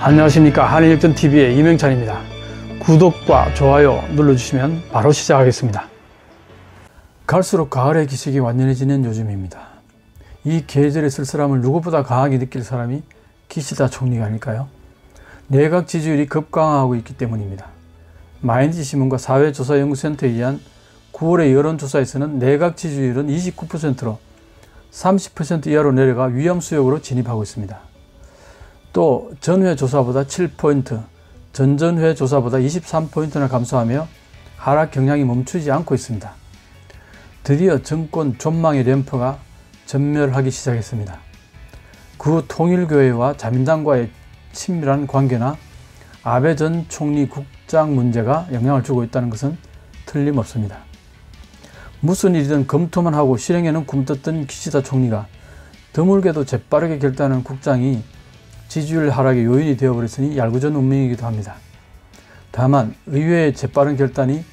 안녕하십니까. 한일역전TV의 이명찬입니다. 구독과 좋아요 눌러주시면 바로 시작하겠습니다. 갈수록 가을의 기색이 완연해지는 요즘입니다. 이 계절의 쓸쓸함을 누구보다 강하게 느낄 사람이 기시다 총리가 아닐까요? 내각 지지율이 급강하고 있기 때문입니다. 마인드신문과 사회조사연구센터에 의한 9월의 여론조사에서는 내각 지지율은 29%로 30% 이하로 내려가 위험수역으로 진입하고 있습니다. 또 전회 조사보다 7포인트, 전전회 조사보다 23포인트나 감소하며 하락 경향이 멈추지 않고 있습니다. 드디어 정권 존망의 램프가 전멸하기 시작했습니다. 구통일교회와 자민당과의 친밀한 관계나 아베 전 총리 국장 문제가 영향을 주고 있다는 것은 틀림없습니다. 무슨 일이든 검토만 하고 실행에는 굼떴던 기시다 총리가 드물게도 재빠르게 결단하는 국장이 지지율 하락의 요인이 되어버렸으니 얄궂은 운명이기도 합니다. 다만 의회의 재빠른 결단이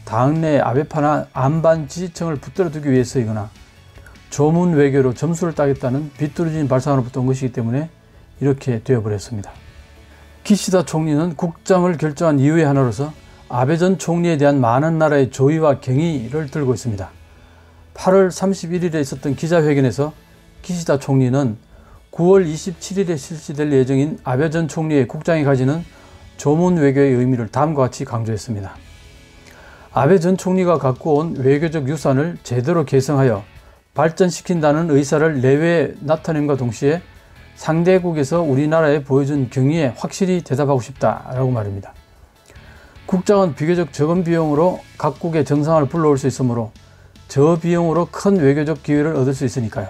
당내 아베파나 안반 지지층을 붙들어두기 위해서이거나 조문 외교로 점수를 따겠다는 비뚤어진 발상으로부터 온 것이기 때문에 이렇게 되어버렸습니다. 기시다 총리는 국장을 결정한 이유의 하나로서 아베 전 총리에 대한 많은 나라의 조의와 경의를 들고 있습니다. 8월 31일에 있었던 기자회견에서 기시다 총리는 9월 27일에 실시될 예정인 아베 전 총리의 국장이 가지는 조문 외교의 의미를 다음과 같이 강조했습니다. 아베 전 총리가 갖고 온 외교적 유산을 제대로 계승하여 발전시킨다는 의사를 내외에 나타냄과 동시에 상대국에서 우리나라에 보여준 경의에 확실히 대답하고 싶다라고 말입니다. 국장은 비교적 적은 비용으로 각국의 정상을 불러올 수 있으므로 저비용으로 큰 외교적 기회를 얻을 수 있으니까요.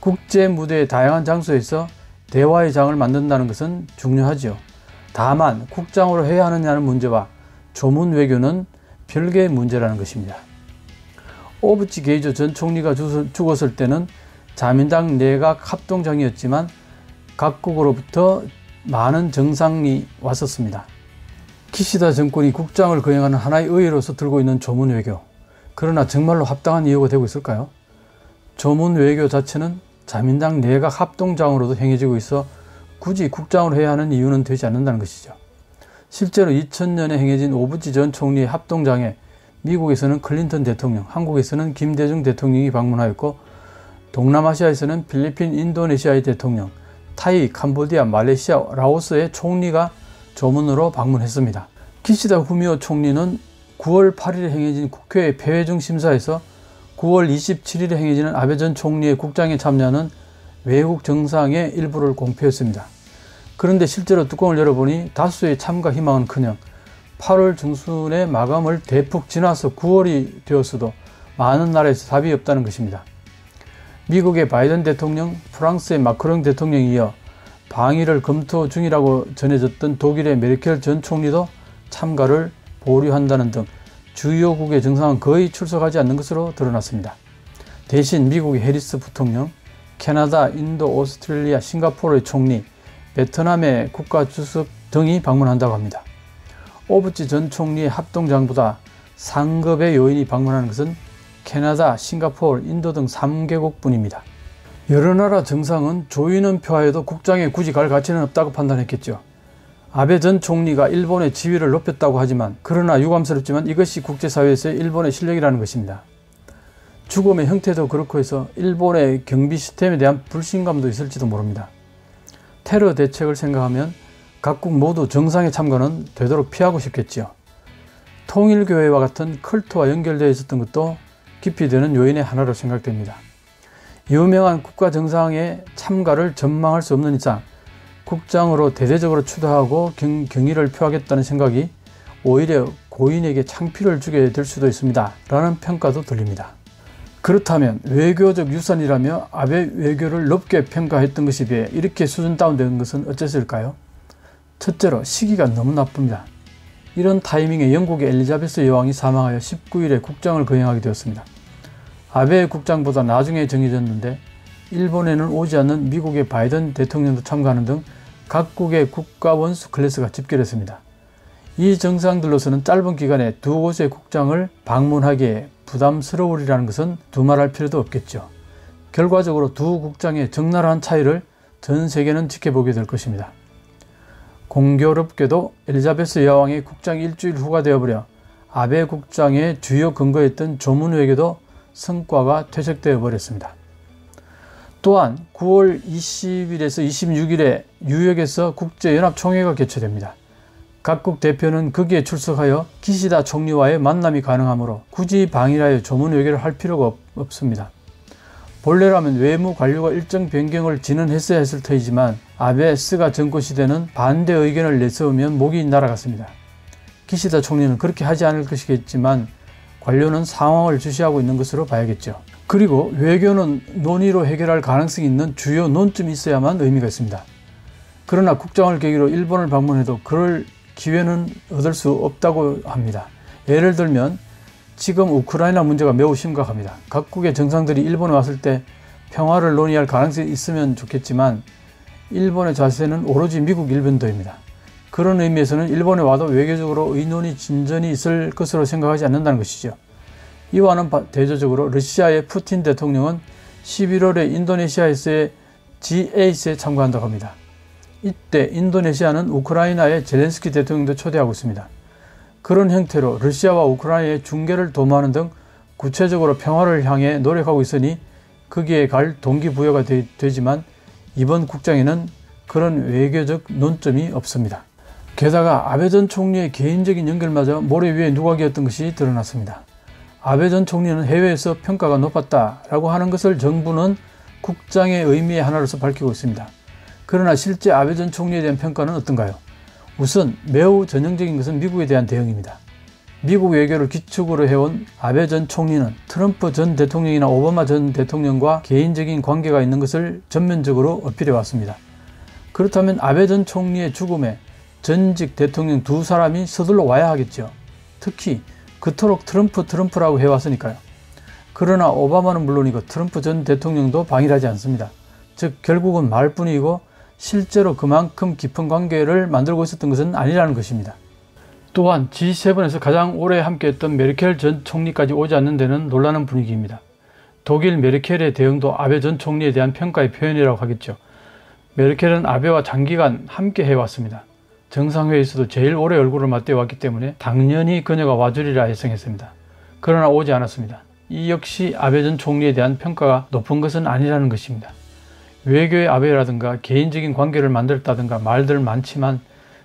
국제 무대의 다양한 장소에서 대화의 장을 만든다는 것은 중요하지요. 다만 국장으로 해야 하느냐는 문제와 조문 외교는 별개의 문제라는 것입니다. 오부치 게이조 전 총리가 죽었을 때는 자민당 내각 합동장이었지만 각국으로부터 많은 정상이 왔었습니다. 기시다 정권이 국장을 거행하는 하나의 의회로서 들고 있는 조문 외교. 그러나 정말로 합당한 이유가 되고 있을까요? 조문 외교 자체는 자민당 내각 합동장으로도 행해지고 있어 굳이 국장으로 해야 하는 이유는 되지 않는다는 것이죠. 실제로 2000년에 행해진 오부치 전 총리의 합동장에 미국에서는 클린턴 대통령, 한국에서는 김대중 대통령이 방문하였고 동남아시아에서는 필리핀, 인도네시아의 대통령, 타이, 캄보디아, 말레이시아, 라오스의 총리가 조문으로 방문했습니다. 기시다 후미오 총리는 9월 8일에 행해진 국회의 폐회중 심사에서 9월 27일에 행해지는 아베 전 총리의 국장에 참여하는 외국 정상의 일부를 공표했습니다. 그런데 실제로 뚜껑을 열어보니 다수의 참가 희망은커녕 8월 중순에 마감을 대폭 지나서 9월이 되었어도 많은 나라에서 답이 없다는 것입니다. 미국의 바이든 대통령, 프랑스의 마크롱 대통령에 이어 방위를 검토 중이라고 전해졌던 독일의 메르켈 전 총리도 참가를 보류한다는 등 주요국의 정상은 거의 출석하지 않는 것으로 드러났습니다. 대신 미국의 해리스 부통령, 캐나다, 인도, 오스트레일리아, 싱가포르의 총리, 베트남의 국가주석 등이 방문한다고 합니다. 오부치 전 총리의 합동장보다 상급의 요인이 방문하는 것은 캐나다, 싱가포르, 인도 등 3개국 뿐입니다. 여러 나라 정상은 조의는 표하여도 국장에 굳이 갈 가치는 없다고 판단했겠죠. 아베 전 총리가 일본의 지위를 높였다고 하지만 그러나 유감스럽지만 이것이 국제사회에서의 일본의 실력이라는 것입니다. 죽음의 형태도 그렇고 해서 일본의 경비 시스템에 대한 불신감도 있을지도 모릅니다. 테러 대책을 생각하면 각국 모두 정상의 참가는 되도록 피하고 싶겠지요. 통일교회와 같은 컬트와 연결되어 있었던 것도 깊이 드는 요인의 하나로 생각됩니다. 유명한 국가 정상의 참가를 전망할 수 없는 이상 국장으로 대대적으로 추도하고 경의를 표하겠다는 생각이 오히려 고인에게 창피를 주게 될 수도 있습니다. 라는 평가도 들립니다. 그렇다면 외교적 유산이라며 아베 외교를 높게 평가했던 것에 비해 이렇게 수준 다운된 것은 어째서일까요? 첫째로 시기가 너무 나쁩니다. 이런 타이밍에 영국의 엘리자베스 여왕이 사망하여 19일에 국장을 거행하게 되었습니다. 아베 국장보다 나중에 정해졌는데 일본에는 오지 않는 미국의 바이든 대통령도 참가하는 등 각국의 국가 원수 클래스가 집결했습니다. 이 정상들로서는 짧은 기간에 두 곳의 국장을 방문하기에 부담스러우리라는 것은 두말할 필요도 없겠죠. 결과적으로 두 국장의 적나라한 차이를 전 세계는 지켜보게 될 것입니다. 공교롭게도 엘리자베스 여왕의 국장 일주일 후가 되어버려 아베 국장의 주요 근거였던 조문 외교도 성과가 퇴색되어 버렸습니다. 또한 9월 20일에서 26일에 뉴욕에서 국제연합총회가 개최됩니다. 각국 대표는 거기에 출석하여 기시다 총리와의 만남이 가능하므로 굳이 방일하여 조문 외교를 할 필요가 없습니다. 본래라면 외무 관료가 일정 변경을 진언했어야 했을 터이지만 아베 스가 정권 시대는 반대 의견을 내세우면 목이 날아갔습니다. 기시다 총리는 그렇게 하지 않을 것이겠지만 관료는 상황을 주시하고 있는 것으로 봐야겠죠. 그리고 외교는 논의로 해결할 가능성이 있는 주요 논점이 있어야만 의미가 있습니다. 그러나 국장을 계기로 일본을 방문해도 그럴 기회는 얻을 수 없다고 합니다. 예를 들면 지금 우크라이나 문제가 매우 심각합니다. 각국의 정상들이 일본에 왔을 때 평화를 논의할 가능성이 있으면 좋겠지만 일본의 자세는 오로지 미국 일변도입니다. 그런 의미에서는 일본에 와도 외교적으로 의논이 진전이 있을 것으로 생각하지 않는다는 것이죠. 이와는 대조적으로 러시아의 푸틴 대통령은 11월에 인도네시아에서의 G8에 참가한다고 합니다. 이때 인도네시아는 우크라이나의 젤렌스키 대통령도 초대하고 있습니다. 그런 형태로 러시아와 우크라이나의 중재를 도모하는 등 구체적으로 평화를 향해 노력하고 있으니 거기에 갈 동기부여가 되지만 이번 국장에는 그런 외교적 논점이 없습니다. 게다가 아베 전 총리의 개인적인 연결마저 모래 위에 누각이었던 것이 드러났습니다. 아베 전 총리는 해외에서 평가가 높았다라고 하는 것을 정부는 국장의 의미의 하나로서 밝히고 있습니다. 그러나 실제 아베 전 총리에 대한 평가는 어떤가요? 우선 매우 전형적인 것은 미국에 대한 대응입니다. 미국 외교를 기축으로 해온 아베 전 총리는 트럼프 전 대통령이나 오바마 전 대통령과 개인적인 관계가 있는 것을 전면적으로 어필해 왔습니다. 그렇다면 아베 전 총리의 죽음에 전직 대통령 두 사람이 서둘러 와야 하겠죠. 특히 그토록 트럼프라고 해왔으니까요. 그러나 오바마는 물론이고 트럼프 전 대통령도 방일하지 않습니다. 즉 결국은 말뿐이고 실제로 그만큼 깊은 관계를 만들고 있었던 것은 아니라는 것입니다. 또한 G7에서 가장 오래 함께했던 메르켈 전 총리까지 오지 않는 데는 놀라는 분위기입니다. 독일 메르켈의 대응도 아베 전 총리에 대한 평가의 표현이라고 하겠죠. 메르켈은 아베와 장기간 함께 해왔습니다. 정상회의에서도 제일 오래 얼굴을 맞대왔기 때문에 당연히 그녀가 와주리라 예상했습니다. 그러나 오지 않았습니다. 이 역시 아베 전 총리에 대한 평가가 높은 것은 아니라는 것입니다. 외교의 아베라든가 개인적인 관계를 만들었다든가 말들 많지만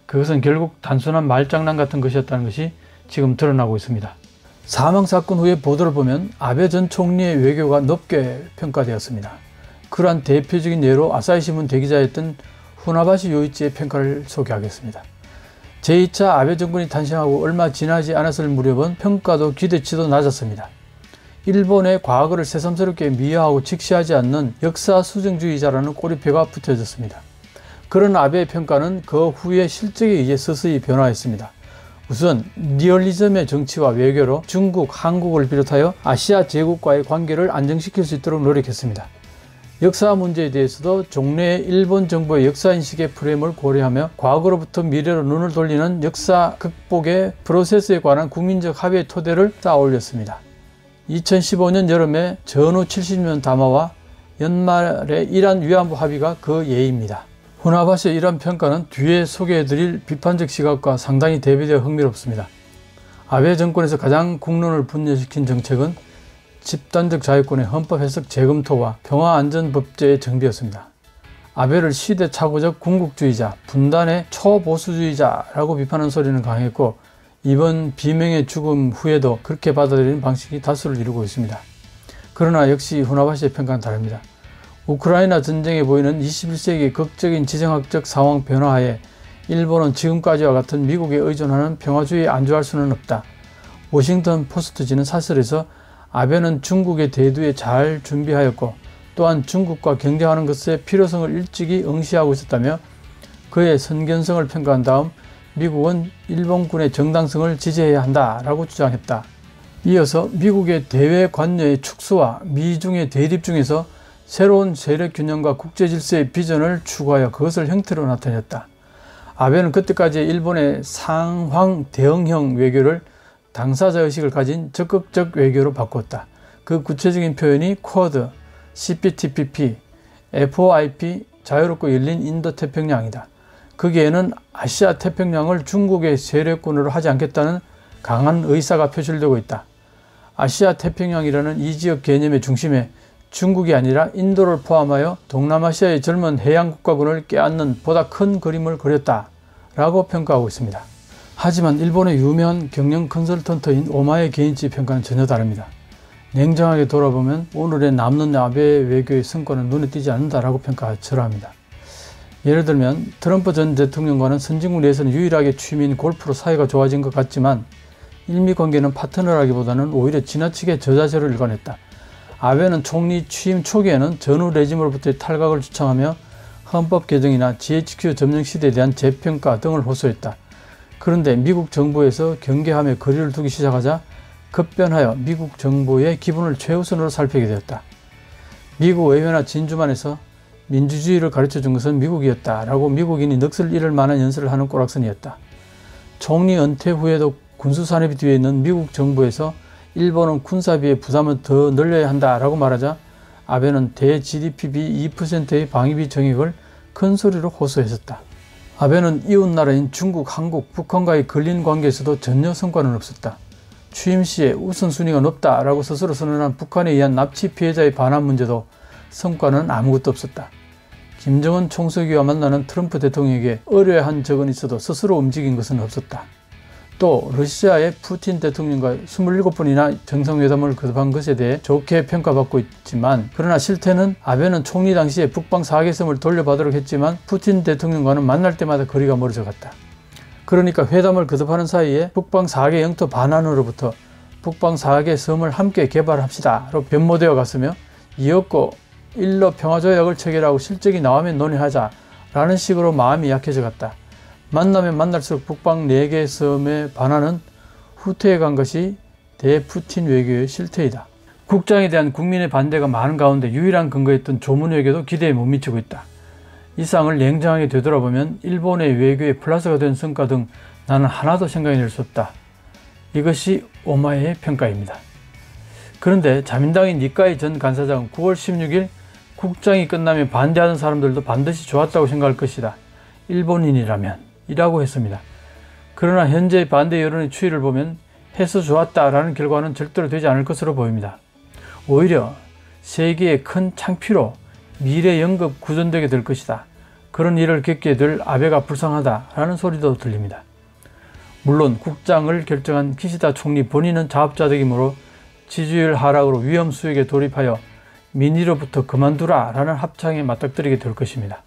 그것은 결국 단순한 말장난 같은 것이었다는 것이 지금 드러나고 있습니다. 사망사건 후의 보도를 보면 아베 전 총리의 외교가 높게 평가되었습니다. 그러한 대표적인 예로 아사히신문 대기자였던 후나바시 요이치의 평가를 소개하겠습니다. 제2차 아베 정권이 탄생하고 얼마 지나지 않았을 무렵은 평가도 기대치도 낮았습니다. 일본의 과거를 새삼스럽게 미화하고 직시하지 않는 역사 수정주의자라는 꼬리표가 붙여졌습니다. 그런 아베의 평가는 그 후에 실적에 의해 서서히 변화했습니다. 우선 리얼리즘의 정치와 외교로 중국, 한국을 비롯하여 아시아 제국과의 관계를 안정시킬 수 있도록 노력했습니다. 역사 문제에 대해서도 종래의 일본 정부의 역사인식의 프레임을 고려하며 과거로부터 미래로 눈을 돌리는 역사 극복의 프로세스에 관한 국민적 합의의 토대를 쌓아 올렸습니다. 2015년 여름에 전후 70년 담화와 연말에 이란 위안부 합의가 그 예입니다. 후나바시의 이런 평가는 뒤에 소개해드릴 비판적 시각과 상당히 대비되어 흥미롭습니다. 아베 정권에서 가장 국론을 분열시킨 정책은 집단적 자유권의 헌법 해석 재검토와 평화안전법제의 정비였습니다. 아베를 시대착오적 군국주의자, 분단의 초보수주의자라고 비판하는 소리는 강했고 이번 비명의 죽음 후에도 그렇게 받아들이는 방식이 다수를 이루고 있습니다. 그러나 역시 후나바시의 평가는 다릅니다. 우크라이나 전쟁에 보이는 21세기의 극적인 지정학적 상황 변화하에 일본은 지금까지와 같은 미국에 의존하는 평화주의에 안주할 수는 없다. 워싱턴 포스트지는 사설에서 아베는 중국의 대두에 잘 준비하였고 또한 중국과 경쟁하는 것의 필요성을 일찍이 응시하고 있었다며 그의 선견성을 평가한 다음 미국은 일본군의 정당성을 지지해야 한다라고 주장했다. 이어서 미국의 대외 관여의 축소와 미중의 대립 중에서 새로운 세력 균형과 국제 질서의 비전을 추구하여 그것을 형태로 나타냈다. 아베는 그때까지 일본의 상황 대응형 외교를 당사자의식을 가진 적극적 외교로 바꾸었다. 그 구체적인 표현이 쿼드, CPTPP, FOIP, 자유롭고 열린 인도태평양이다. 거기에는 아시아 태평양을 중국의 세력권으로 하지 않겠다는 강한 의사가 표출되고 있다. 아시아 태평양이라는 이 지역 개념의 중심에 중국이 아니라 인도를 포함하여 동남아시아의 젊은 해양국가군을 껴안는 보다 큰 그림을 그렸다라고 평가하고 있습니다. 하지만 일본의 유명한 경영 컨설턴트인 오마의 게인치 평가는 전혀 다릅니다. 냉정하게 돌아보면 오늘의 남는 아베 외교의 성과는 눈에 띄지 않는다라고 평가하더랍니다. 예를 들면 트럼프 전 대통령과는 선진국 내에서는 유일하게 취미인 골프로 사이가 좋아진 것 같지만 일미 관계는 파트너라기보다는 오히려 지나치게 저자세로 일관했다. 아베는 총리 취임 초기에는 전후 레짐으로부터의 탈각을 주창하며 헌법 개정이나 GHQ 점령 시대에 대한 재평가 등을 호소했다. 그런데 미국 정부에서 경계함에 거리를 두기 시작하자 급변하여 미국 정부의 기분을 최우선으로 살피게 되었다. 미국 의회나 진주만에서 민주주의를 가르쳐준 것은 미국이었다라고 미국인이 넋을 잃을 만한 연설을 하는 꼬락선이었다. 총리 은퇴 후에도 군수산업이 뒤에 있는 미국 정부에서 일본은 군사비의 부담을 더 늘려야 한다라고 말하자 아베는 대 GDP비 2%의 방위비 정액을 큰 소리로 호소했었다. 아베는 이웃나라인 중국, 한국, 북한과의 걸린 관계에서도 전혀 성과는 없었다. 취임 시에 우선순위가 높다라고 스스로 선언한 북한에 의한 납치 피해자의 반환 문제도 성과는 아무것도 없었다. 김정은 총서기와 만나는 트럼프 대통령에게 의뢰한 적은 있어도 스스로 움직인 것은 없었다. 또 러시아의 푸틴 대통령과 27번이나 정상회담을 거듭한 것에 대해 좋게 평가받고 있지만 그러나 실태는 아베는 총리 당시에 북방 4개 섬을 돌려받도록 했지만 푸틴 대통령과는 만날 때마다 거리가 멀어져 갔다. 그러니까 회담을 거듭하는 사이에 북방 4개 영토 반환으로부터 북방 4개 섬을 함께 개발합시다로 변모되어 갔으며 이었고 일로 평화조약을 체결하고 실적이 나오면 논의하자라는 식으로 마음이 약해져 갔다. 만나면 만날수록 북방 4개 섬의 반환은 후퇴해 간 것이 대푸틴 외교의 실태이다. 국장에 대한 국민의 반대가 많은 가운데 유일한 근거였던 조문 외교도 기대에 못 미치고 있다. 이 사항을 냉정하게 되돌아보면 일본의 외교에 플러스가 된 성과 등 나는 하나도 생각해낼 수 없다. 이것이 오마에의 평가입니다. 그런데 자민당인 니카이 전 간사장은 9월 16일 국장이 끝나면 반대하는 사람들도 반드시 좋았다고 생각할 것이다. 일본인이라면 이라고 했습니다. 그러나 현재 반대 여론의 추이를 보면 해서 좋았다라는 결과는 절대로 되지 않을 것으로 보입니다. 오히려 세계의 큰 창피로 미래 연급 구전되게 될 것이다. 그런 일을 겪게 될 아베가 불쌍하다라는 소리도 들립니다. 물론 국장을 결정한 기시다 총리 본인은 자업자득이므로 지지율 하락으로 위험 수역에 돌입하여 민의로부터 그만두라 라는 합창에 맞닥뜨리게 될 것입니다.